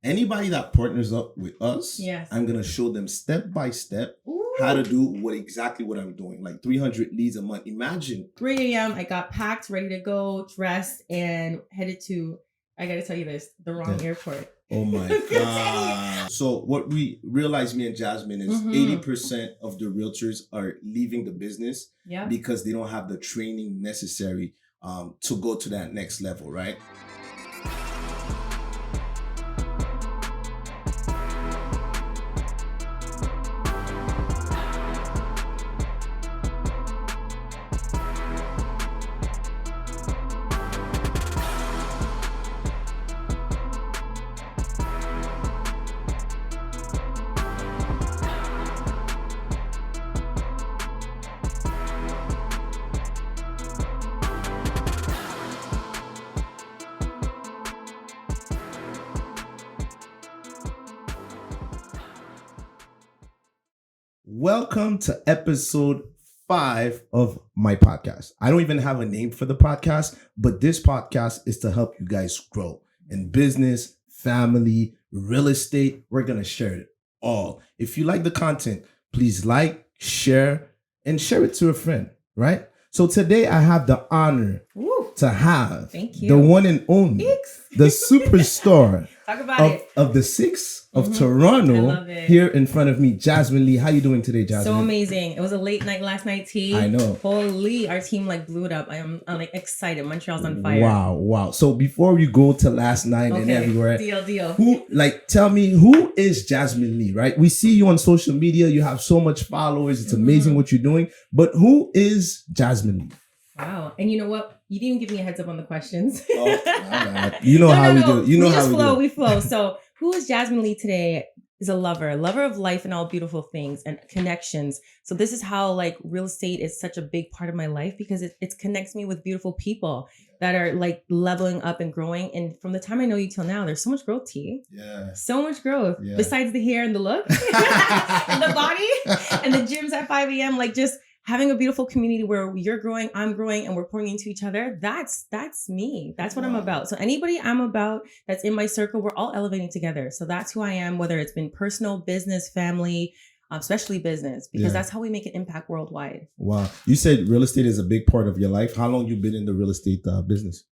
Anybody that partners up with us, Yes. I'm going to show them step by step Ooh. how to do exactly what I'm doing. Like 300 leads a month. Imagine. 3 a.m. I got packed, ready to go, dressed, and headed to, I got to tell you this, the wrong airport. Oh my God. So what we realized, me and Jasmine, is 80% of the realtors are leaving the business because they don't have the training necessary to go to that next level, right? Welcome to episode 5 of my podcast. I don't even have a name for the podcast, but this podcast is to help you guys grow in business, family, real estate. We're going to share it all. If you like the content, please like, share, and share it to a friend, right? So today I have the honor to have the one and only, the superstar of the 6 of Toronto here in front of me, Jasmine Lee. How you doing today, Jasmine? So amazing. It was a late night last night, T. I know. Holy, our team like blew it up. I'm like excited. Montreal's on fire. Wow. So before we go to last night and everywhere, deal. Tell me, who is Jasmine Lee, right? We see you on social media. You have so much followers. It's amazing what you're doing. But who is Jasmine Lee? Wow. And you know what? You didn't give me a heads up on the questions. You know how we do it. You know how we flow. So who is Jasmine Lee today? Is a lover of life and all beautiful things and connections. So this is how like real estate is such a big part of my life because it connects me with beautiful people that are like leveling up and growing. And from the time I know you till now, there's so much growth, T. Yeah. So much growth. Yeah. Besides the hair and the look and the body and the gyms at 5 a.m. Like just having a beautiful community where you're growing, I'm growing, and we're pouring into each other. That's me. That's what I'm about. So anybody I'm about that's in my circle, we're all elevating together. So that's who I am, whether it's been personal, business, family, especially business, because that's how we make an impact worldwide. Wow. You said real estate is a big part of your life. How long you been in the real estate business?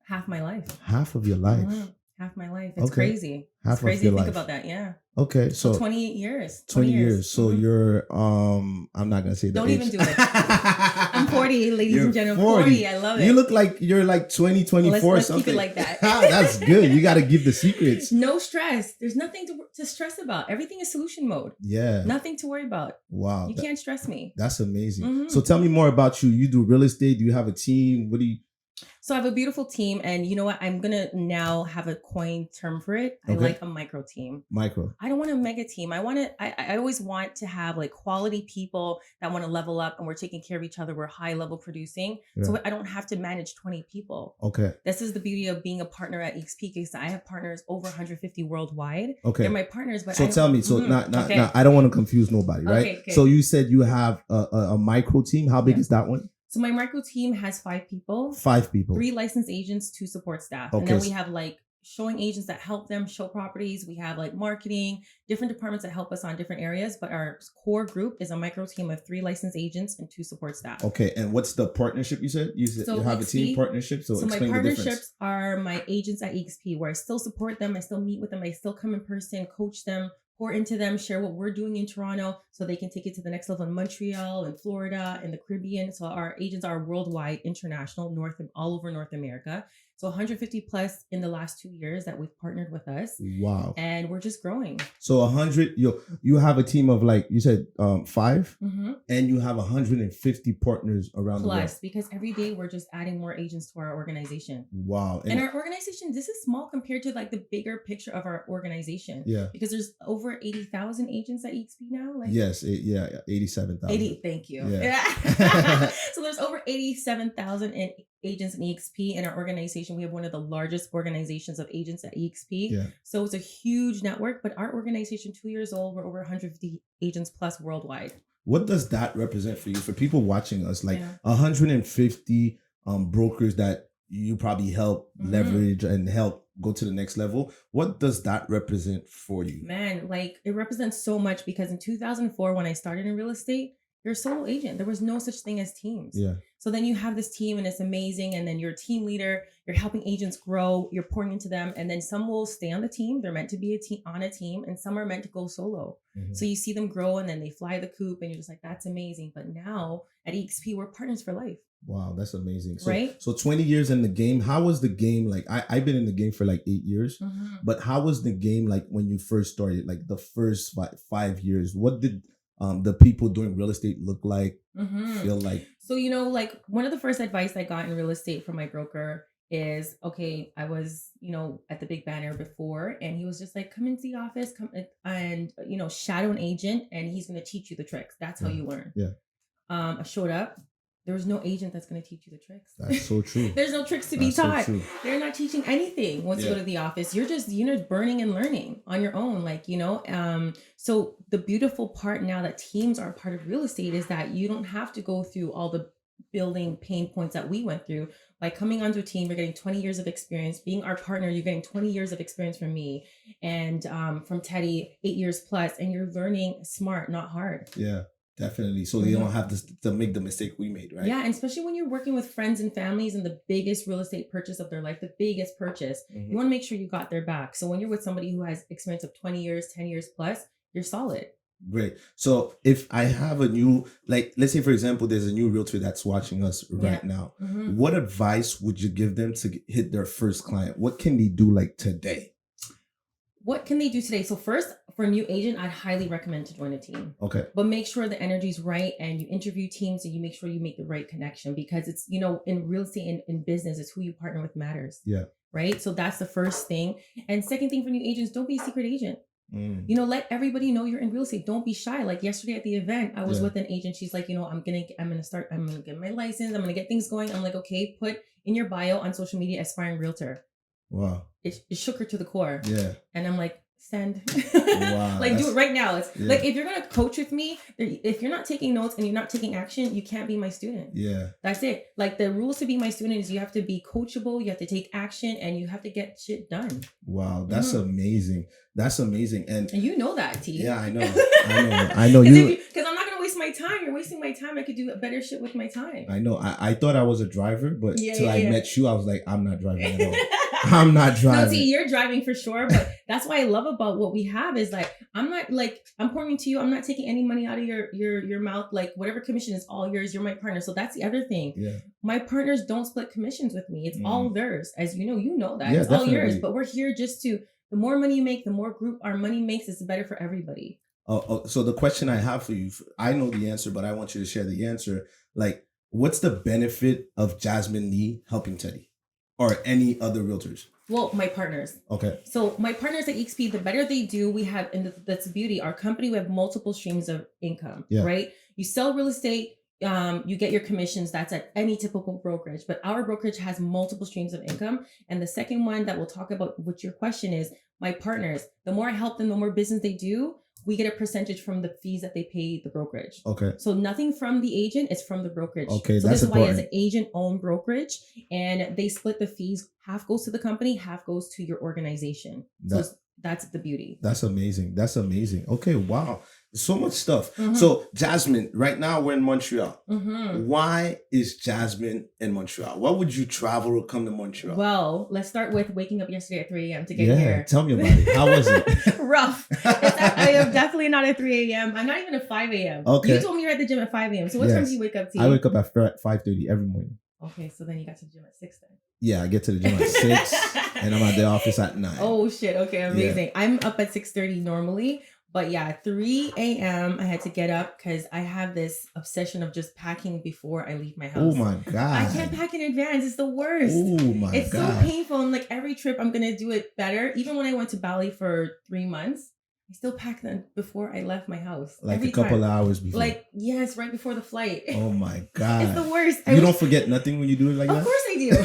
Half my life. Half of your life? Half my life. It's crazy. Half it's crazy of your to think life. about that. Yeah. Okay. So 28 years. 20 years. So you're, I'm not going to say that. Don't even do it. I'm 40, ladies and gentlemen. 40. I love it. You look like you're like 20, 24 let's something. Keep it like that. That's good. You got to give the secrets. No stress. There's nothing to stress about. Everything is solution mode. Yeah. Nothing to worry about. Wow. You can't stress me. That's amazing. So tell me more about you. You do real estate. Do you have a team? What do you... So I have a beautiful team, and you know what? I'm going to now have a coined term for it. I like a micro team. Micro. I don't want a mega team. I always want to have like quality people that want to level up, and we're taking care of each other. We're high level producing. Yeah. So I don't have to manage 20 people. Okay. This is the beauty of being a partner at EXP because I have partners over 150 worldwide. Okay. They're my partners, but so tell me, so not, I don't want to confuse nobody, right? Okay. So you said you have a micro team. How big is that one? So my micro team has 5 people. 5 people. 3 licensed agents, 2 support staff. Okay. And then we have like showing agents that help them show properties. We have like marketing, different departments that help us on different areas. But our core group is a micro team of 3 licensed agents and 2 support staff. Okay. And what's the partnership you said? You have EXP, a team partnership? So my partnerships are my agents at EXP where I still support them. I still meet with them. I still come in person, coach them, pour into them, share what we're doing in Toronto so they can take it to the next level in Montreal and Florida and the Caribbean. So our agents are worldwide, international, all over North America. So 150 plus in the last 2 years that we've partnered with us. Wow. And we're just growing. So 100, you have a team of like, you said 5 and you have 150 partners around the world. Plus, because every day we're just adding more agents to our organization. Wow. And our organization, this is small compared to like the bigger picture of our organization. Yeah. Because there's over 80,000 agents at EXP now. Like, yes. 87,000. Thank you. Yeah. So there's over 87,000 agents in EXP. In our organization, we have one of the largest organizations of agents at EXP. Yeah. So it's a huge network, but our organization, 2 years old, we're over 150 agents plus worldwide. What does that represent for you? For people watching us, like 150 brokers that you probably help leverage and help go to the next level. What does that represent for you? Man, like it represents so much because in 2004, when I started in real estate, you're a solo agent. There was no such thing as teams. Yeah. So then you have this team and it's amazing. And then you're a team leader, you're helping agents grow, you're pouring into them. And then some will stay on the team. They're meant to be on a team, and some are meant to go solo. So you see them grow and then they fly the coop and you're just like, that's amazing. But now at EXP, we're partners for life. Wow, that's amazing. So, right? So 20 years in the game. How was the game like? I've been in the game for like 8 years, but how was the game like when you first started? Like the first 5 years, what did the people doing real estate look like, feel like? So, you know, like one of the first advice I got in real estate from my broker is, okay, I was, you know, at the Big Banner before, and he was just like, come into the office, come and, you know, shadow an agent, and he's going to teach you the tricks. That's how you learn. Yeah. I showed up. There was no agent that's going to teach you the tricks. That's so true. There's no tricks to be taught. So they're not teaching anything once you go to the office. You're just, you know, burning and learning on your own. Like, you know, so the beautiful part now that teams are a part of real estate is that you don't have to go through all the building pain points that we went through. By coming onto a team, you're getting 20 years of experience. Being our partner, you're getting 20 years of experience from me and from Teddy, 8 years plus, and you're learning smart, not hard. Yeah. Definitely. So they don't have to make the mistake we made, right? Yeah. And especially when you're working with friends and families and the biggest real estate purchase of their life, the biggest purchase, you want to make sure you got their back. So when you're with somebody who has experience of 20 years, 10 years plus, you're solid. Great. So if I have a new, like, let's say, for example, there's a new realtor that's watching us right now. What advice would you give them to hit their first client? What can they do like today? What can they do today? So first, for a new agent, I'd highly recommend to join a team. Okay. But make sure the energy's right and you interview teams and you make sure you make the right connection, because it's, you know, in real estate and in business, it's who you partner with matters. Yeah. Right. So that's the first thing. And second thing for new agents, don't be a secret agent. You know, let everybody know you're in real estate. Don't be shy. Like yesterday at the event, I was with an agent. She's like, you know, I'm going to get my license. I'm going to get things going. I'm like, okay, put in your bio on social media, aspiring realtor. Wow. It shook her to the core. Yeah. And I'm like, send. Wow, like, do it right now. It's like, if you're going to coach with me, if you're not taking notes and you're not taking action, you can't be my student. Yeah. That's it. Like, the rules to be my student is you have to be coachable, you have to take action, and you have to get shit done. Wow. That's amazing. That's amazing. And you know that, T. Yeah, I know. I know you. Because I'm not going to waste my time. You're wasting my time. I could do better shit with my time. I know. I thought I was a driver, but till I met you, I was like, I'm not driving at all. I'm not driving. No, see, you're driving for sure, but that's what I love about what we have is like, I'm not like, I'm pointing to you. I'm not taking any money out of your mouth. Like whatever commission is all yours. You're my partner. So that's the other thing. Yeah. My partners don't split commissions with me. It's all theirs. As you know that. It's all yours, but we're here just to, the more money you make, the more group our money makes, it's better for everybody. So the question I have for you, I know the answer, but I want you to share the answer. Like, what's the benefit of Jasmine Lee helping Teddy or any other realtors? Well, my partners. Okay. So my partners at EXP, the better they do, we have, and that's the beauty, our company, we have multiple streams of income, right? You sell real estate, you get your commissions. That's at any typical brokerage, but our brokerage has multiple streams of income. And the second one that we'll talk about, what your question is, my partners, the more I help them, the more business they do, we get a percentage from the fees that they pay the brokerage. Okay. So nothing from the agent, it's from the brokerage. Okay. So this is why it's an agent-owned brokerage, and they split the fees. Half goes to the company, half goes to your organization. So that's the beauty. That's amazing. That's amazing. Okay. Wow. So much stuff. So Jasmine, right now we're in Montreal. Why is Jasmine in Montreal? Why would you travel or come to Montreal? Well, let's start with waking up yesterday at 3 a.m. to get here. Yeah, tell me about it. How was it? Rough. I am definitely not at 3 a.m. I'm not even at 5 a.m. Okay. You told me you're at the gym at 5 a.m. So what time do you wake up to? I wake up at 5:30 every morning. Okay, so then you got to the gym at 6 then. Yeah, I get to the gym at 6 and I'm at the office at 9. Oh shit. Okay, amazing. Yeah. I'm up at 6:30 normally. But yeah, 3 a.m. I had to get up because I have this obsession of just packing before I leave my house. Oh my God. I can't pack in advance. It's the worst. Oh my God. It's so painful. And like every trip, I'm going to do it better. Even when I went to Bali for 3 months, I still packed them before I left my house. Like every a couple hours before? Like, yes, right before the flight. Oh my God. It's the worst. You don't forget nothing when you do it like that? Of course I do.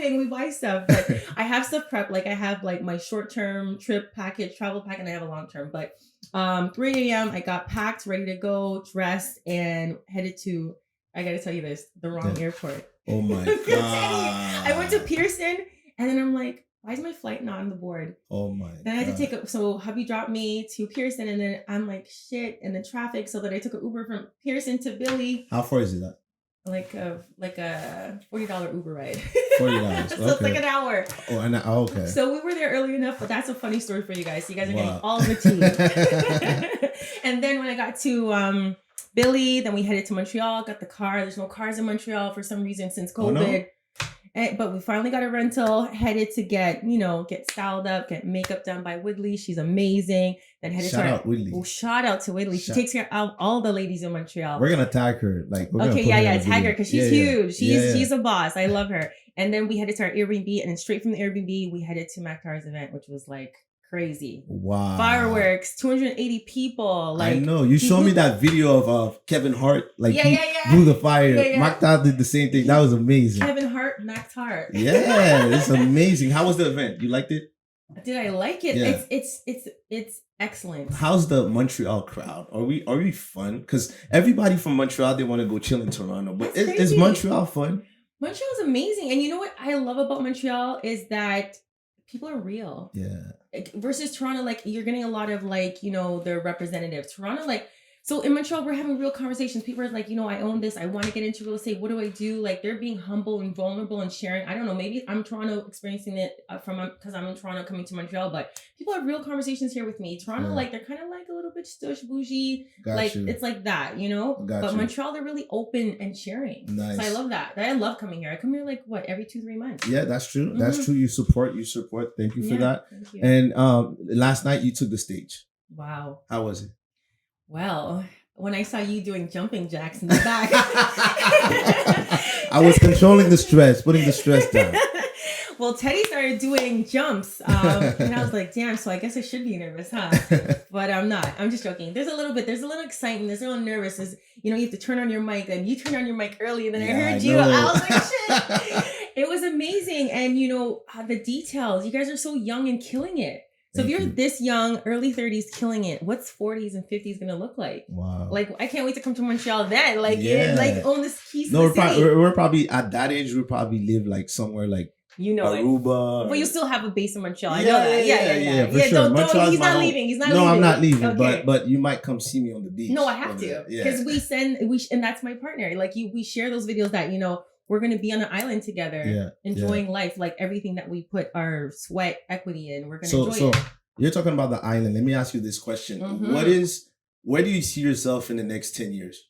And we buy stuff, but I have stuff prepped. Like I have like my short-term trip package, travel pack, and I have a long-term. But 3 a.m. I got packed, ready to go, dressed, and headed to I gotta tell you this, the wrong airport. Oh my God. I went to Pearson and then I'm like, why is my flight not on the board? Oh my Then I had to so hubby dropped me to Pearson and then I'm like, shit, in the traffic. So that I took an Uber from Pearson to Billy. How far is it at? Like a $40 Uber ride. $40. So it's like an hour. Oh, okay. So we were there early enough, but that's a funny story for you guys. You guys are getting all the tea. And then when I got to Billy, then we headed to Montreal, got the car. There's no cars in Montreal for some reason since COVID. Oh, no? But we finally got a rental, headed to get styled up, get makeup done by Woodley. She's amazing. Then headed shout out Woodley. Oh, shout out to Woodley. She takes care of all the ladies in Montreal. We're going to tag her. Tag her because she's huge. She's a boss. I love her. And then we headed to our Airbnb, and then straight from the Airbnb, we headed to Mactar's event, which was like crazy. Wow. Fireworks, 280 people. Like, I know. You showed me that video of Kevin Hart. Like, he blew the fire. Mactar did the same thing. That was amazing. Kevin Hart, Mactar. Yeah, it's amazing. How was the event? You liked it? Did I like it? Yeah. It's excellent. How's the Montreal crowd? Are we fun? Because everybody from Montreal, they want to go chill in Toronto. But is Montreal fun? Montreal's amazing. And you know what I love about Montreal is that people are real. Yeah. Versus Toronto, like you're getting a lot of the representatives. Toronto, so in Montreal, we're having real conversations. People are like, I own this. I want to get into real estate. What do I do? Like they're being humble and vulnerable and sharing. I don't know. Maybe I'm Toronto experiencing it because I'm in Toronto coming to Montreal, but people have real conversations here with me. Toronto, they're kind of like a little bit stush bougie. It's like that, But Montreal, they're really open and sharing. Nice. So I love that. I love coming here. I come here every 2-3 months. Yeah, that's true. Mm-hmm. That's true. You support. Thank you for that. Thank you. And last night you took the stage. Wow. How was it? Well, when I saw you doing jumping jacks in the back. I was controlling the stress, putting the stress down. Well, Teddy started doing jumps. And I was like, damn, so I guess I should be nervous, huh? But I'm not. I'm just joking. There's a little excitement. There's a little nervous. You have to turn on your mic. And you turned on your mic early. And then I heard you. I was like, shit. It was amazing. And, the details. You guys are so young and killing it. So if you're this young, early 30s, killing it, what's 40s and 50s going to look like? Wow. I can't wait to come to Montreal then. Own this key to the city. We're probably, at that age, we'll probably live somewhere Aruba. But you still have a base in Montreal. I know that. Yeah, for sure. Don't, he's not leaving. He's not leaving. No, I'm not leaving. Okay. But you might come see me on the beach. No, I have to. Because and that's my partner. We share those videos that, we're going to be on an island together, enjoying life, everything that we put our sweat equity in. We're going to enjoy it. You're talking about the island. Let me ask you this question. Mm-hmm. Where do you see yourself in the next 10 years?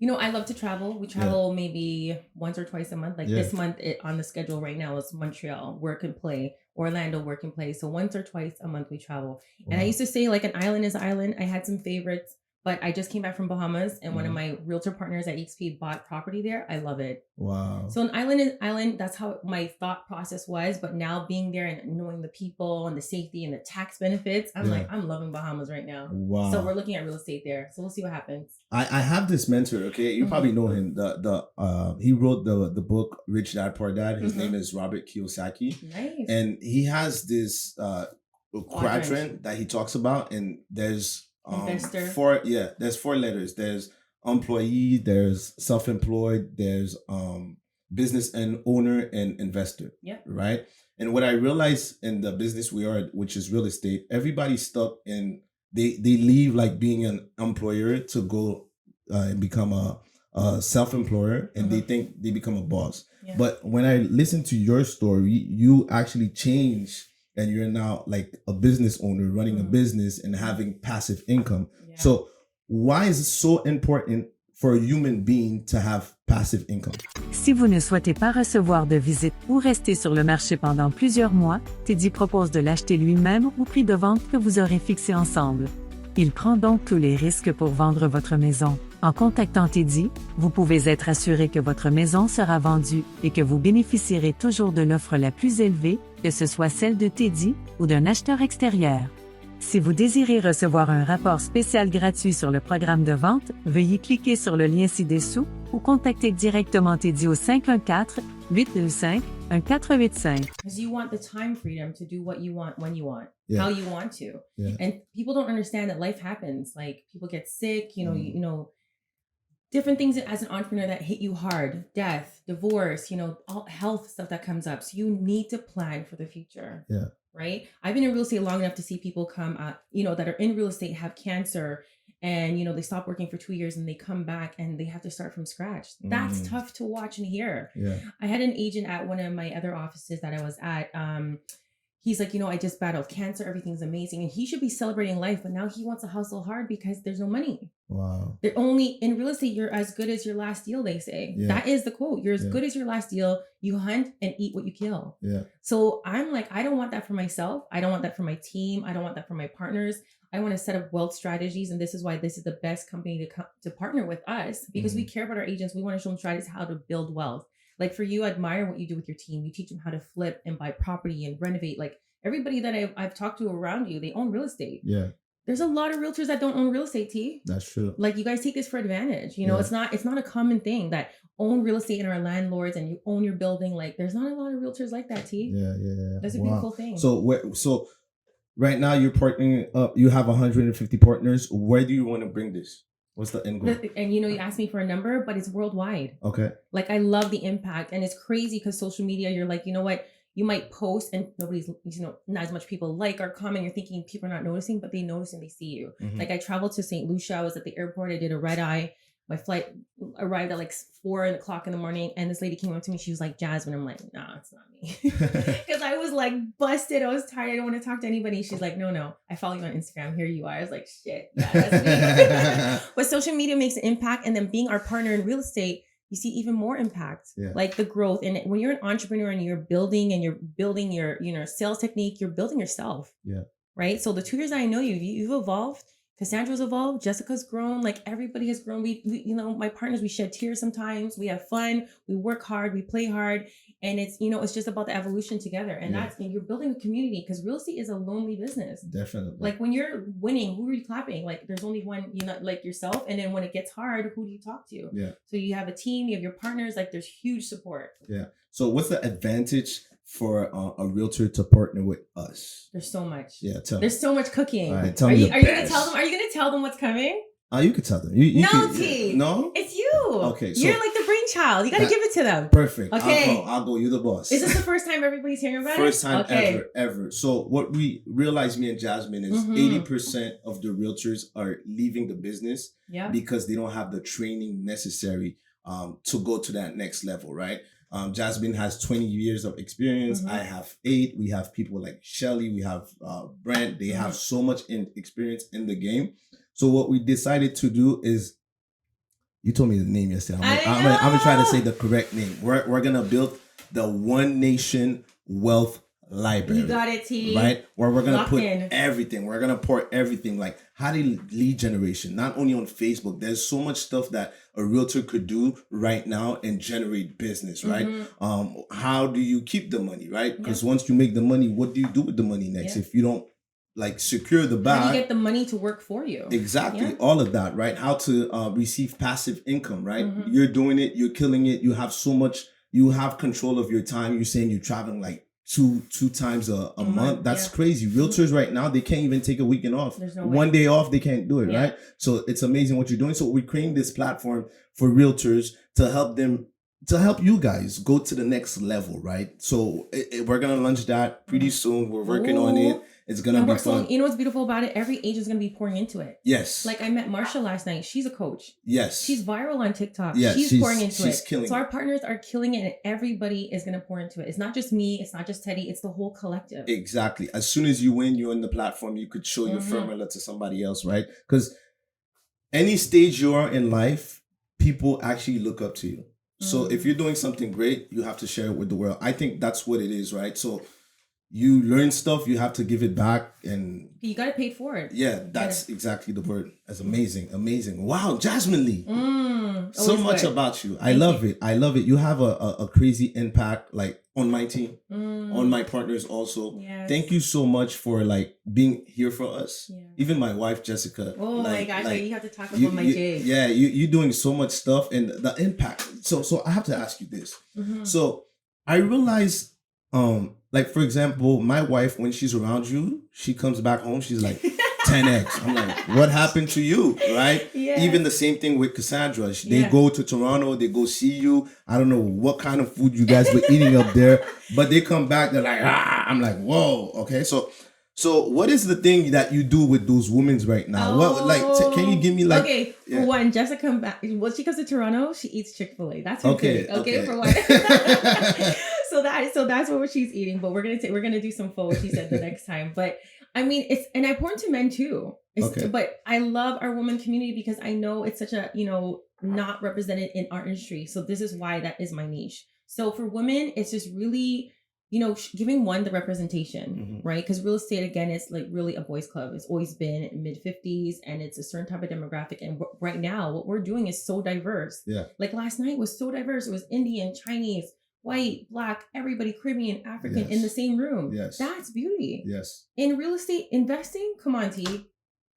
I love to travel. We travel maybe once or twice a month. This month on the schedule right now is Montreal, work and play, Orlando, work and play. So once or twice a month we travel. Wow. And I used to say an island is an island. I had some favorites, but I just came back from Bahamas and one of my realtor partners at EXP bought property there. I love it. Wow. So an island is island. That's how my thought process was. But now being there and knowing the people and the safety and the tax benefits, I'm loving Bahamas right now. Wow. So we're looking at real estate there. So we'll see what happens. I have this mentor, okay? You probably know him. He wrote the book Rich Dad Poor Dad. His name is Robert Kiyosaki. Nice. And he has this quadrant that he talks about, and there's investor. There's 4 letters. There's employee, there's self-employed, there's business and owner and investor. Yeah. Right. And what I realized in the business we are, which is real estate, everybody's stuck in they leave being an employer to go and become a self-employer, and they think they become a boss. Yeah. But when I listen to your story, you actually change. And you're now a business owner running a business and having passive income. Yeah. So why is it so important for a human being to have passive income? Si vous ne souhaitez pas recevoir de visite ou rester sur le marché pendant plusieurs mois, Teddy propose de l'acheter lui-même au prix de vente que vous aurez fixé ensemble. Il prend donc tous les risques pour vendre votre maison. En contactant Teddy, vous pouvez être assuré que votre maison sera vendue et que vous bénéficierez toujours de l'offre la plus élevée, que ce soit celle de Teddy ou d'un acheteur extérieur. Si vous désirez recevoir un rapport spécial gratuit sur le programme de vente, veuillez cliquer sur le lien ci-dessous ou contacter directement Teddy au 514-825-1485. Because you want the time freedom to do what you want when you want, yeah. how you want to. Yeah. And people don't understand that life happens. People get sick, different things as an entrepreneur that hit you hard, death, divorce, all health stuff that comes up. So you need to plan for the future. Yeah. Right. I've been in real estate long enough to see people come up, that are in real estate, have cancer, and, they stop working for 2 years and they come back and they have to start from scratch. That's tough to watch and hear. Yeah. I had an agent at one of my other offices that I was at. He's like, I just battled cancer. Everything's amazing. And he should be celebrating life. But now he wants to hustle hard because there's no money. Wow. They're only in real estate. You're as good as your last deal, they say. Yeah. That is the quote. You're as good as your last deal. You hunt and eat what you kill. Yeah. So I'm like, I don't want that for myself. I don't want that for my team. I don't want that for my partners. I want to set up wealth strategies. And this is why this is the best company to partner with us, because we care about our agents. We want to show them strategies how to build wealth. Like for you, I admire what you do with your team. You teach them how to flip and buy property and renovate. Like everybody that I've talked to around you, they own real estate. Yeah. There's a lot of realtors that don't own real estate, T. That's true. Like you guys take this for advantage. It's not a common thing that own real estate and are landlords and you own your building. Like there's not a lot of realtors like that, T. Yeah. That's a beautiful thing. So right now you're partnering up. You have 150 partners. Where do you want to bring this? What's the end goal? And you asked me for a number, but it's worldwide. Okay. Like I love the impact, and it's crazy because social media, you're like, you know what? You might post and nobody's, not as much people like or comment. You're thinking people are not noticing, but they notice and they see you. Mm-hmm. Like I traveled to St. Lucia. I was at the airport. I did a red eye. My flight arrived at like 4:00 in the morning. And this lady came up to me. She was like, Jasmine. I'm like, nah, it's not me. Because I was like busted. I was tired. I didn't want to talk to anybody. She's like, no. I follow you on Instagram. Here you are. I was like, shit. Yeah, that's me. But social media makes an impact. And then being our partner in real estate, you see even more impact, like the growth. And when you're an entrepreneur and you're building your sales technique, you're building yourself. Yeah. Right. So the 2 years I know you've evolved. Cassandra's evolved. Jessica's grown. Like everybody has grown. We my partners, we shed tears sometimes. We have fun. We work hard. We play hard. And it's, it's just about the evolution together. And that's, you're building a community, because real estate is a lonely business. Definitely. Like when you're winning, who are you clapping? Like there's only one, like yourself. And then when it gets hard, who do you talk to? Yeah. So you have a team, you have your partners, like there's huge support. Yeah. So what's the advantage for a realtor to partner with us? There's so much. Yeah. There's so much cooking. All right. Tell me. Are you going to tell them what's coming? You could tell them. T. No? It's you. Okay. So, you're like the brainchild. You got to give it to them. Perfect. Okay. I'll go. You're the boss. Is this the first time everybody's hearing about it? First time ever. So what we realized, me and Jasmine, is 80% of the realtors are leaving the business because they don't have the training necessary to go to that next level, right? Jasmine has 20 years of experience. I have 8. We have people like Shelly. We have Brent. They have so much experience in the game. So what we decided to do is, you told me the name yesterday. I'm gonna try to say the correct name. We're gonna build the One Nation Wealth Library. You got it, T. Right? Where we're gonna put everything. We're gonna pour everything, like how to lead generation, not only on Facebook. There's so much stuff that a realtor could do right now and generate business, right? How do you keep the money, right? Because once you make the money, what do you do with the money next? If you don't secure the bag. How do you get the money to work for you? Exactly. Yeah. All of that, right? How to receive passive income, right? You're doing it. You're killing it. You have so much. You have control of your time. You're saying you're traveling like two times a month. That's crazy. Realtors right now, they can't even take a weekend off. There's no way. One day off, they can't do it, right? So it's amazing what you're doing. So we're creating this platform for realtors to help them, to help you guys go to the next level, right? So we're going to launch that pretty soon. We're working on it. It's going to be fun. You know what's beautiful about it? Every agent's going to be pouring into it. Yes. Like I met Marsha last night. She's a coach. Yes. She's viral on TikTok. Yes. She's pouring into it. So our partners are killing it, and everybody is going to pour into it. It's not just me. It's not just Teddy. It's the whole collective. Exactly. As soon as you win, you're on the platform. You could show your formula to somebody else, right? Because any stage you are in life, people actually look up to you. So if you're doing something great, you have to share it with the world. I think that's what it is, right? So you learn stuff, you have to give it back, and you got to pay for it. Yeah, that's exactly the word. That's amazing. Wow, Jasmine Lee. So much about you. I love it. You have a crazy impact, like on my team, on my partners also. Yes. Thank you so much for being here for us. Yeah. Even my wife, Jessica. Oh my gosh, you have to talk about my J. Yeah, you're doing so much stuff, and the impact. So I have to ask you this. So I realize, for example, my wife, when she's around you, she comes back home, she's like, 10x. I'm like, what happened to you, right? Yeah. Even the same thing with Cassandra. They go to Toronto, they go see you. I don't know what kind of food you guys were eating up there, but they come back, they're like, I'm like, whoa, okay. So what is the thing that you do with those women right now? Can you give me like... Okay, for one, Jessica come back. When she comes to Toronto, she eats Chick-fil-A. That's her okay. thing. Okay, for one. so that's what she's eating. But we're gonna do some photos. She said the next time. But I mean, and I pour into men too. But I love our women community because I know it's such a not represented in our industry. So this is why that is my niche. So for women, it's just really giving one the representation, right? Because real estate, again, is like really a boys' club. It's always been in mid-50s and it's a certain type of demographic. And right now, what we're doing is so diverse. Yeah. Like last night was so diverse. It was Indian, Chinese, white, Black, everybody, Caribbean, African in the same room. Yes. That's beauty. Yes. In real estate investing, come on, T.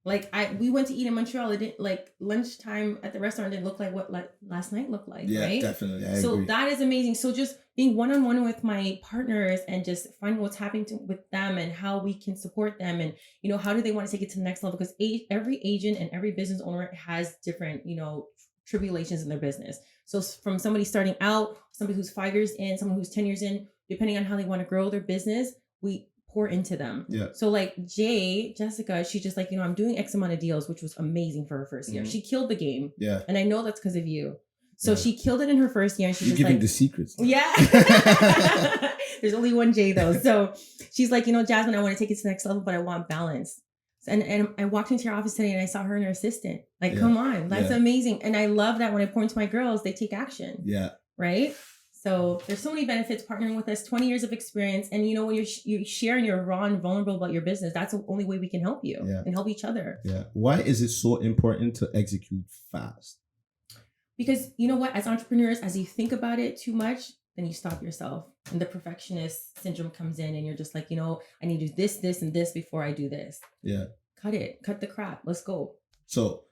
Like we went to eat in Montreal. It didn't lunchtime at the restaurant didn't look like what last night looked like. Yeah, right? Definitely. I agree. agree. That is amazing. So just being one-on-one with my partners and just finding what's happening with them and how we can support them and how do they want to take it to the next level, because every agent and every business owner has different tribulations in their business. So from somebody starting out, somebody who's 5 years in, someone who's 10 years in, depending on how they want to grow their business, we pour into them. Yeah. So like Jessica, she's just like, I'm doing X amount of deals, which was amazing for her first year. She killed the game. Yeah. And I know that's because of you. So she killed it in her first year. And she's giving the secrets. Yeah. There's only one J though. So she's like, Jasmine, I want to take it to the next level, but I want balance. And I walked into your office today and I saw her and her assistant. Like, come on, that's amazing. And I love that when I point to my girls, they take action. Yeah. Right? So there's so many benefits partnering with us, 20 years of experience. And when you're sharing, you're raw and vulnerable about your business, that's the only way we can help you and help each other. Yeah. Why is it so important to execute fast? Because you know what, as entrepreneurs, as you think about it too much, then you stop yourself. And the perfectionist syndrome comes in and you're just like, I need to do this, this, and this before I do this. Yeah. Cut it. Cut the crap. Let's go. So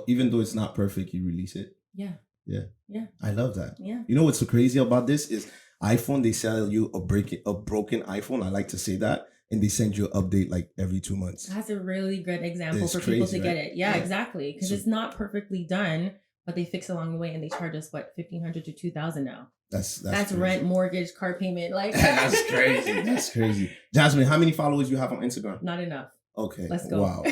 even though it's not perfect, you release it? Yeah. Yeah. Yeah. I love that. Yeah. You know what's so crazy about this is iPhone, they sell you a broken iPhone. I like to say that. And they send you an update like every 2 months. That's a really good example for people to get it. Yeah, exactly. Because it's not perfectly done, but they fix along the way and they charge us $1,500 to $2,000 now. That's rent, mortgage, car payment. Like that's crazy. That's crazy. Jasmine, how many followers you have on Instagram? Not enough. Okay. Let's go. Wow.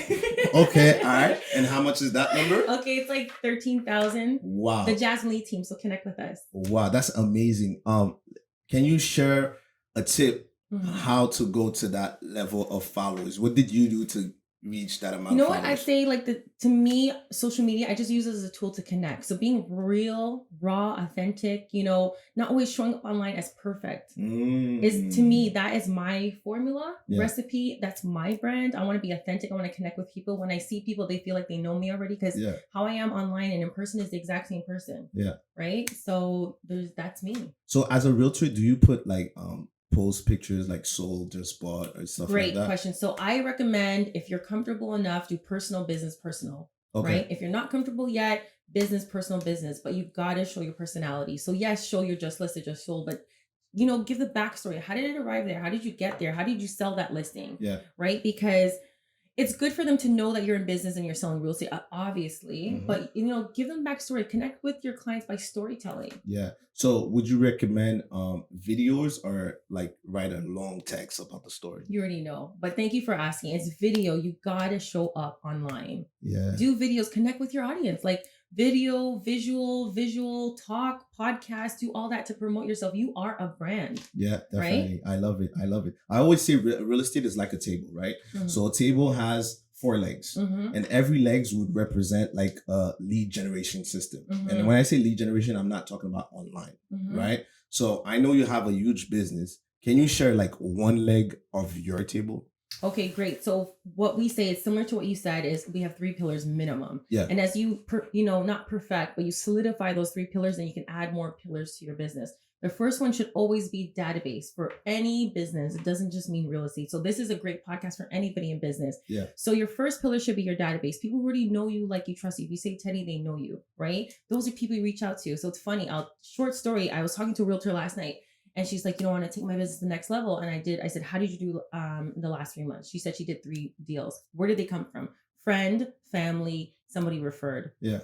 Okay. All right. And how much is that number? Okay, it's like 13,000. Wow. The Jasmine Lee team. So connect with us. Wow, that's amazing. Can you share a tip how to go to that level of followers? What did you do to reach that amount? You know what I say? To me, social media, I just use it as a tool to connect. So being real, raw, authentic, not always showing up online as perfect is, to me, that is my formula, recipe. That's my brand. I want to be authentic. I want to connect with people. When I see people, they feel like they know me already because how I am online and in person is the exact same person. Yeah. Right. So that's me. So as a realtor, do you put post pictures like sold, just bought, or stuff like that? Great question. So I recommend, if you're comfortable enough, do personal, business, personal. Okay. Right? If you're not comfortable yet, business, personal, business, but you've got to show your personality. So yes, show your just listed, just sold, but give the backstory. How did it arrive there? How did you get there? How did you sell that listing? Yeah. Right? Because it's good for them to know that you're in business and you're selling real estate, obviously, but give them backstory. Connect with your clients by storytelling. Yeah. So would you recommend videos or write a long text about the story? You already know, but thank you for asking. It's video. You gotta show up online. Yeah. Do videos. Connect with your audience. Video, visual, talk, podcast, do all that to promote yourself. You are a brand. Yeah, definitely. Right? I love it. I always say real estate is like a table, right? So a table has 4 legs and every legs would represent a lead generation system. And when I say lead generation, I'm not talking about online, right? So I know you have a huge business. Can you share one leg of your table? Okay, great. So what we say is similar to what you said is we have 3 pillars minimum. Yeah. And as you, not perfect, but you solidify those 3 pillars and you can add more pillars to your business. The first one should always be database for any business. It doesn't just mean real estate. So this is a great podcast for anybody in business. Yeah. So your first pillar should be your database. People already know you, like you, trust you. If you say Teddy, they know you, right? Those are people you reach out to. So it's funny. Short story. I was talking to a realtor last night And she's like, I want to take my business to the next level. And I said, how did you do in the last 3 months? She said she did 3 deals. Where did they come from? Friend, family, somebody referred. Yeah.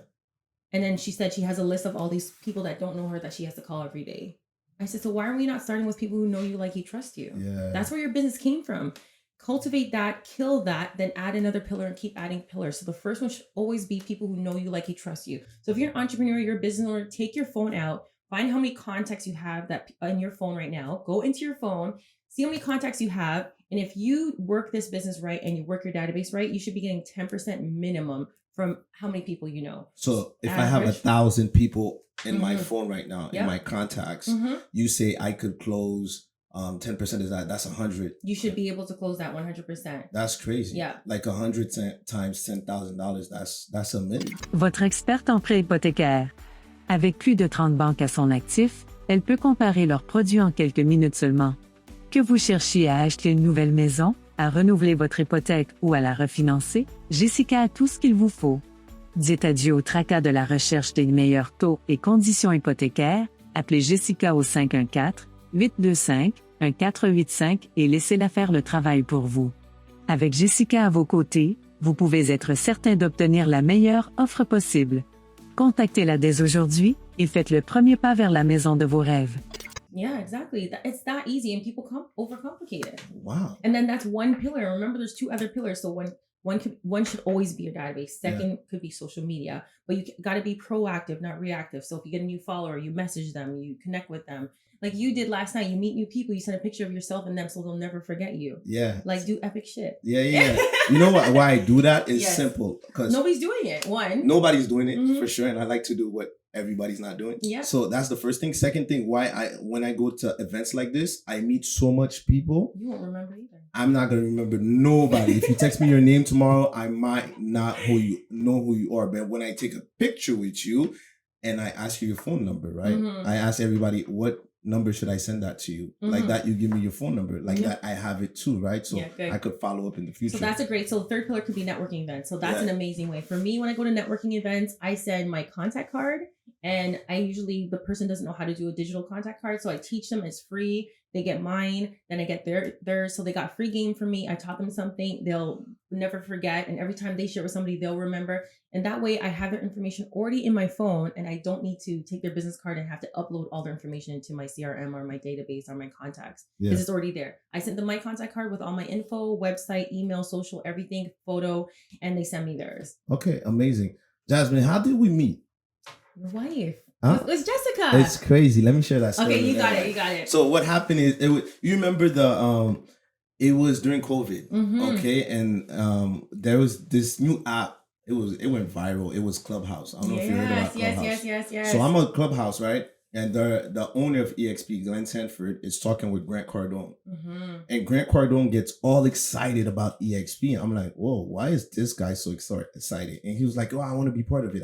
And then she said she has a list of all these people that don't know her that she has to call every day. I said, so why are we not starting with people who know you, like you, trust you? Yeah. That's where your business came from. Cultivate that, kill that, then add another pillar and keep adding pillars. So the first one should always be people who know you, like you, trust you. So if you're an entrepreneur, you're a business owner, take your phone out, find how many contacts you have that in your phone right now. Go into your phone, see how many contacts you have. And if you work this business right and you work your database right, you should be getting 10% minimum from how many people you know. So if I have 1,000 people in my phone right now, in my contacts, you say I could close 10% is that's 100. You should be able to close that 100%. That's crazy. Yeah. Like 100 times $10,000, that's $1 million. Votre experte en prêt hypothécaire. Avec plus de 30 banques à son actif, elle peut comparer leurs produits en quelques minutes seulement. Que vous cherchiez à acheter une nouvelle maison, à renouveler votre hypothèque ou à la refinancer, Jessica a tout ce qu'il vous faut. Dites adieu au tracas de la recherche des meilleurs taux et conditions hypothécaires, appelez Jessica au 514-825-1485 et laissez-la faire le travail pour vous. Avec Jessica à vos côtés, vous pouvez être certain d'obtenir la meilleure offre possible. Contactez-la dès aujourd'hui et faites le premier pas vers la maison de vos rêves. Yeah, exactly. It's that easy, and people overcomplicate it. Wow. And then that's one pillar. Remember, there's 2 other pillars. So one should always be your database. Second could be social media, but you got to be proactive, not reactive. So if you get a new follower, you message them, you connect with them. Like you did last night, you meet new people, you send a picture of yourself and them so they'll never forget you. Yeah. Like do epic shit. Yeah. You know what? Why I do that is simple. Because nobody's doing it. Nobody's doing it for sure. And I like to do what everybody's not doing. Yeah. So that's the first thing. Second thing, when I go to events like this, I meet so much people. You won't remember either. I'm not going to remember nobody. If you text me your name tomorrow, I might not know who you are. But when I take a picture with you and I ask you your phone number, right? I ask everybody, what number should I send that to you? Like that, you give me your phone number. Like that, I have it too, right? So I could follow up in the future. So that's so the third pillar could be networking events. So that's an amazing way. For me, when I go to networking events, I send my contact card, and the person doesn't know how to do a digital contact card. So I teach them, it's free. They get mine, then I get theirs. So they got free game from me. I taught them something they'll never forget. And every time they share with somebody, they'll remember. And that way I have their information already in my phone, and I don't need to take their business card and have to upload all their information into my CRM or my database or my contacts, because it's already there. I sent them my contact card with all my info, website, email, social, everything, photo, and they send me theirs. Okay, amazing. Jasmine, how did we meet? Your wife. Huh? It was Jessica. It's crazy. Let me share that story. Okay, you got it. So what happened is you remember it was during COVID, okay? And there was this new app. It went viral. It was Clubhouse. I don't know if you heard about Clubhouse. Yes. So I'm on Clubhouse, right? And the owner of EXP, Glenn Sanford, is talking with Grant Cardone. And Grant Cardone gets all excited about EXP. I'm like, whoa, why is this guy so excited? And he was like, oh, I want to be part of it.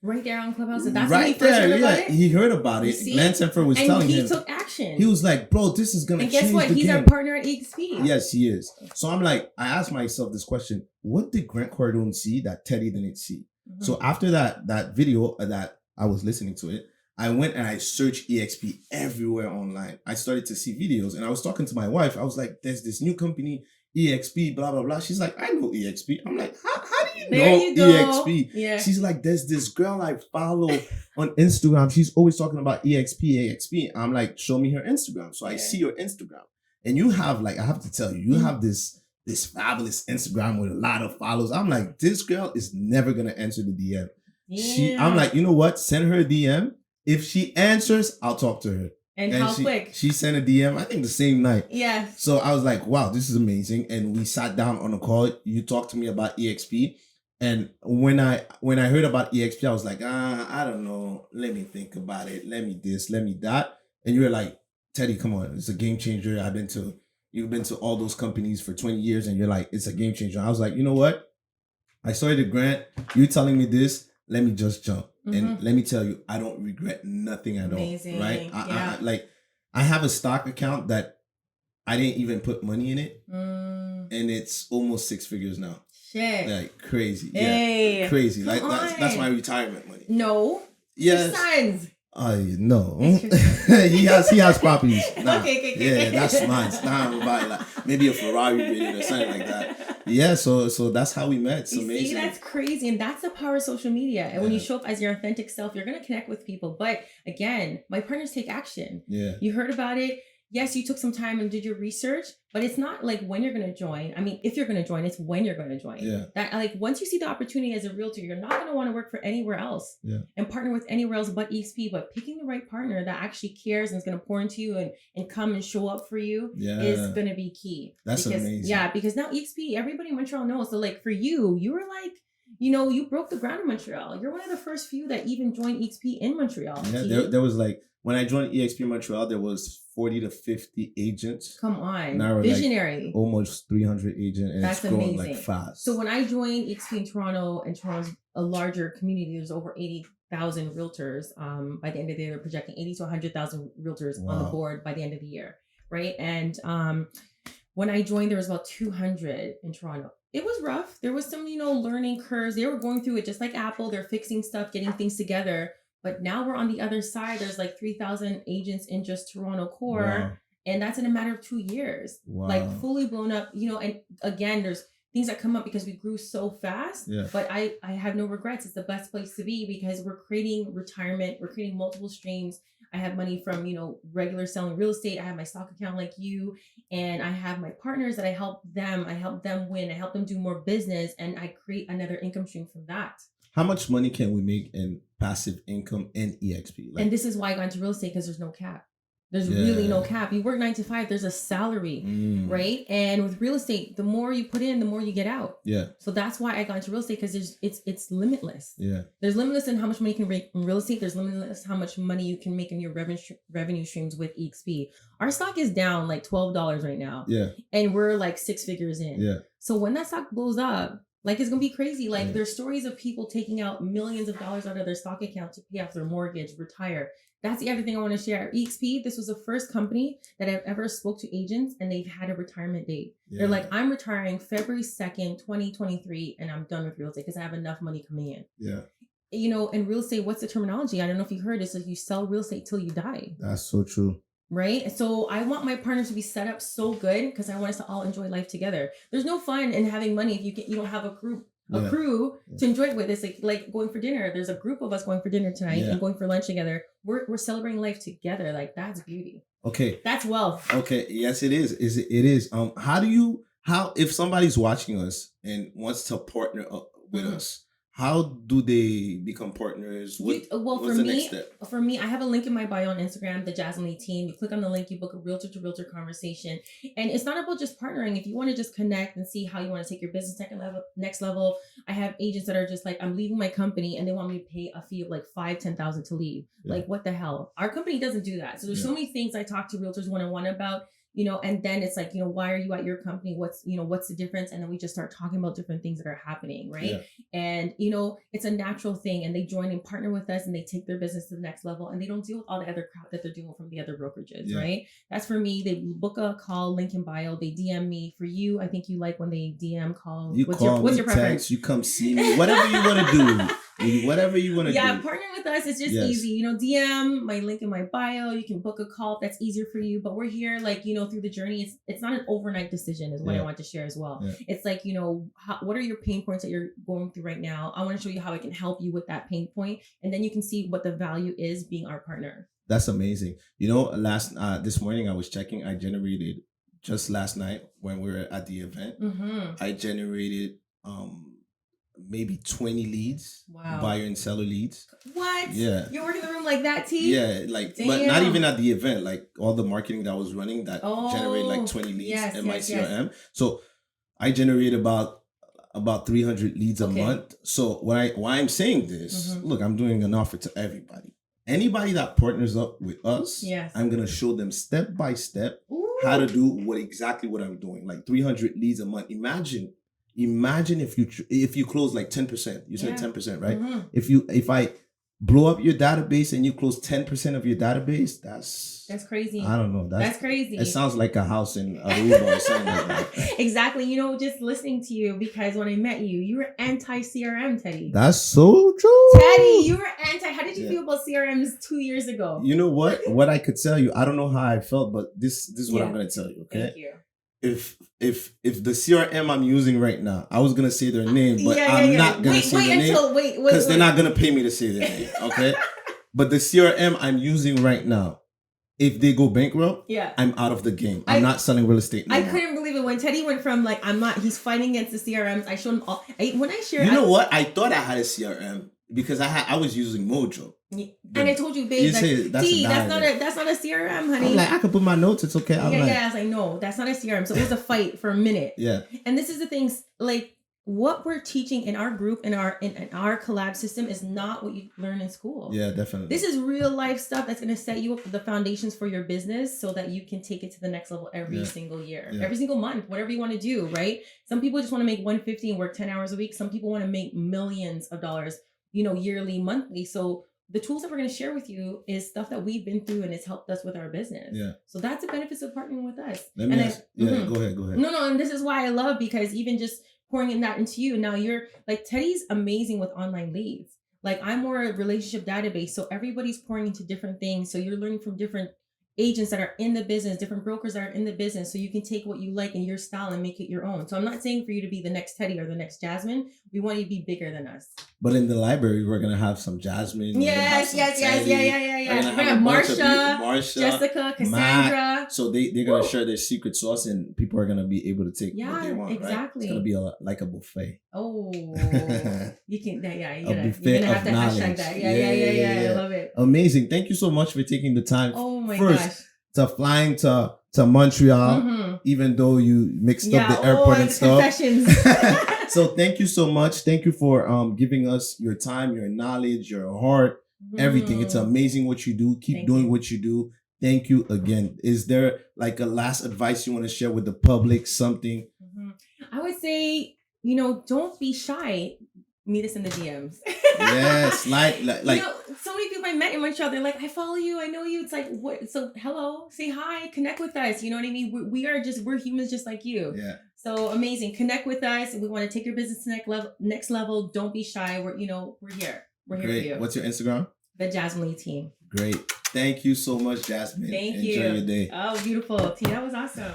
Right there on Clubhouse. So that's right when he first heard about it? He heard about it. Glenn Sanford was telling him. And he took action. He was like, bro, this is going to change the game. And guess what? He's our partner at EXP. Yes, he is. So I'm like, I asked myself this question. What did Grant Cardone see that Teddy didn't see? So after that video that I was listening to it, I went and I searched EXP everywhere online. I started to see videos, and I was talking to my wife. I was like, there's this new company, EXP, blah, blah, blah. She's like, I know EXP. I'm like, how do you know EXP? Yeah. She's like, there's this girl I follow on Instagram. She's always talking about EXP. I'm like, show me her Instagram. So I see your Instagram. And you have, like, I have to tell you, you have this fabulous Instagram with a lot of followers. I'm like, this girl is never going to answer the DM. Yeah. I'm like, you know what? Send her a DM. If she answers, I'll talk to her. And how quick? She sent a DM, I think the same night. Yeah. So I was like, wow, this is amazing. And we sat down on a call. You talked to me about EXP. And when I heard about EXP, I was like, I don't know. Let me think about it. Let me this, let me that. And you were like, Teddy, come on. It's a game changer. You've been to all those companies for 20 years. And you're like, it's a game changer. I was like, you know what? I started a grant. You telling me this. Let me just jump. And let me tell you, I don't regret nothing at all. Right? I have a stock account that I didn't even put money in it. And it's almost 6 figures now. Shit. Like crazy. Hey, yeah. Crazy. Like that's my retirement money. No. Yes. Your sons. No. he has properties. Nah. Okay. Yeah, that's mine. Nah, I'm buying like maybe a Ferrari video or something like that. Yeah, so that's how we met. It's amazing. See, that's crazy, and that's the power of social media. And when you show up as your authentic self, you're gonna connect with people. But again, my partners take action. Yeah, you heard about it. Yes, you took some time and did your research, but it's not like when you're going to join. I mean, if you're going to join, it's when you're going to join. Yeah. That like once you see the opportunity as a realtor, you're not going to want to work for anywhere else and partner with anywhere else but EXP. But picking the right partner that actually cares and is going to pour into you and come and show up for you is going to be key. That's amazing. Yeah, because now EXP, everybody in Montreal knows. So like for you were like, you know, you broke the ground in Montreal. You're one of the first few that even joined EXP in Montreal. Yeah, there was like, when I joined EXP Montreal, there was 40 to 50 agents. Come on. Now Visionary. Like almost 300 agents, and that's it's growing amazing. like fast. So when I joined EXP in Toronto, and Toronto's a larger community, there's over 80,000 realtors. By the end of the year, they're projecting 80 to 100,000 realtors on the board by the end of the year, right? And when I joined, there was about 200 in Toronto. It was rough. There was some, learning curves. They were going through it just like Apple. They're fixing stuff, getting things together. But now we're on the other side. There's like 3,000 agents in just Toronto core. Wow. And that's in a matter of 2 years. Wow. Like fully blown up, and again, there's things that come up because we grew so fast. Yeah. But I have no regrets. It's the best place to be because we're creating retirement. We're creating multiple streams. I have money from, regular selling real estate. I have my stock account like you. And I have my partners that I help them win. I help them do more business. And I create another income stream from that. How much money can we make in passive income in EXP? And this is why I got into real estate, because there's no cap. There's really no cap. You work 9 to 5, there's a salary, right? And with real estate, the more you put in, the more you get out. Yeah. So that's why I got into real estate, because it's limitless. Yeah. There's limitless in how much money you can make in real estate. There's limitless how much money you can make in your revenue streams with EXP. Our stock is down like $12 right now. Yeah. And we're like 6 figures in. Yeah. So when that stock blows up, like it's going to be crazy. Like there's stories of people taking out millions of dollars out of their stock account to pay off their mortgage, retire. That's the other thing I want to share. EXP, this was the first company that I've ever spoke to agents and they've had a retirement date. Yeah. They're like, I'm retiring February 2nd, 2023, and I'm done with real estate because I have enough money coming in. Yeah. In real estate, what's the terminology? I don't know if you heard it. It's like you sell real estate till you die. That's so true. Right. So I want my partners to be set up so good because I want us to all enjoy life together. There's no fun in having money if you don't have a crew to enjoy it with. It's like going for dinner. There's a group of us going for dinner tonight and going for lunch together. We're celebrating life together. Like that's beauty. Okay. That's wealth. Okay. Yes, it is. It is. How if somebody's watching us and wants to partner up with us, how do they become partners? What's the next step? For me, I have a link in my bio on Instagram, the Jasmine Lee team. You click on the link, you book a realtor to realtor conversation. And it's not about just partnering. If you want to just connect and see how you want to take your business next level, I have agents that are just like, I'm leaving my company and they want me to pay a fee of like $5,000-$10,000 to leave. Yeah. Like, what the hell? Our company doesn't do that. So there's so many things I talk to realtors one-on-one about. And then it's like, why are you at your company? What's the difference? And then we just start talking about different things that are happening. Right. Yeah. And, it's a natural thing and they join and partner with us and they take their business to the next level and they don't deal with all the other crap that they're doing from the other brokerages. Yeah. Right. That's for me. They book a call, link in bio. They DM me. For you, I think you like when they DM call. What's your preference? Text, you come see me, whatever you want to do. Whatever you want to do. Yeah, partner with us. It's just easy. DM my link in my bio. You can book a call if that's easier for you. But we're here, through the journey. It's not an overnight decision, is what I want to share as well. Yeah. It's like, what are your pain points that you're going through right now? I want to show you how I can help you with that pain point, and then you can see what the value is being our partner. That's amazing. This morning I was checking. I generated just last night when we were at the event. Mm-hmm. I generated maybe 20 leads. Wow. Buyer and seller leads. What? Yeah. You're working the room like that, T? Yeah, but not even at the event, like all the marketing that I was running that generated like 20 leads in my CRM. Yes. So I generate about 300 leads a month. So why I'm saying this, look, I'm doing an offer to everybody. Anybody that partners up with us, I'm going to show them step by step how to do what I'm doing. Like 300 leads a month. Imagine if you close like 10%, you said 10%, right? Mm-hmm. If I blow up your database and you close 10% of your database, that's crazy. I don't know. That's crazy. It sounds like a house in Aruba or something like that. Exactly. You know, just listening to you, because when I met you, you were anti-CRM, Teddy. That's so true. Teddy, you were anti. How did you feel about CRMs 2 years ago? You know what? What I could tell you, I don't know how I felt, but this is what I'm going to tell you, okay? Thank you. If the CRM I'm using right now, I was gonna say their name, but I'm not gonna say their name because they're not gonna pay me to say their name. Okay, but the CRM I'm using right now, if they go bankrupt, I'm out of the game. I'm not selling real estate. I couldn't believe it when Teddy went from like he's fighting against the CRMs. I showed him all. When I shared, you know what? I thought I had a CRM because I was using Mojo. And I told you, babe, that's not a CRM, honey. I'm like, I can put my notes. It's okay. I was like, no, that's not a CRM. So it was a fight for a minute. Yeah. And this is the things, like what we're teaching in our group, in our collab system, is not what you learn in school. Yeah, definitely. This is real life stuff that's going to set you up the foundations for your business so that you can take it to the next level every single year, every single month, whatever you want to do, right? Some people just want to make 150 and work 10 hours a week. Some people want to make millions of dollars, yearly, monthly. So the tools that we're going to share with you is stuff that we've been through and it's helped us with our business. Yeah. So that's the benefits of partnering with us. Go ahead. No. And this is why I love, because even just pouring in that into you, now you're like, Teddy's amazing with online leads. Like I'm more a relationship database. So everybody's pouring into different things. So you're learning from different agents that are in the business, different brokers that are in the business. So you can take what you like in your style and make it your own. So I'm not saying for you to be the next Teddy or the next Jasmine. We want you to be bigger than us. But in the library, we're going to have some Jasmine. Yes. Yeah. We're going to have Marsha, Jessica, Cassandra. Matt. So they're going to share their secret sauce and people are going to be able to take what they want, exactly. Right? It's going to be like a buffet. Oh, you can, you're going to have to hashtag that. Yeah. I love it. Amazing. Thank you so much for taking the time. Oh my gosh. To flying to Montreal, even though you mixed up the airport and stuff. So thank you so much. Thank you for giving us your time, your knowledge, your heart, everything. It's amazing what you do. Keep doing what you do. Thank you again. Is there like a last advice you want to share with the public? Something? I would say, don't be shy. Meet us in the DMs. Yes, like so many people I met in Montreal, they're like, I follow you, I know you. It's like, what? So hello, say hi, connect with us. You know what I mean? We're humans just like you. Yeah. So amazing. Connect with us. We want to take your business to next level. Don't be shy. We're here. We're here for you. What's your Instagram? The Jasmine Lee team. Great. Thank you so much, Jasmine. Thank you. Enjoy your day. Oh, beautiful. T, that was awesome.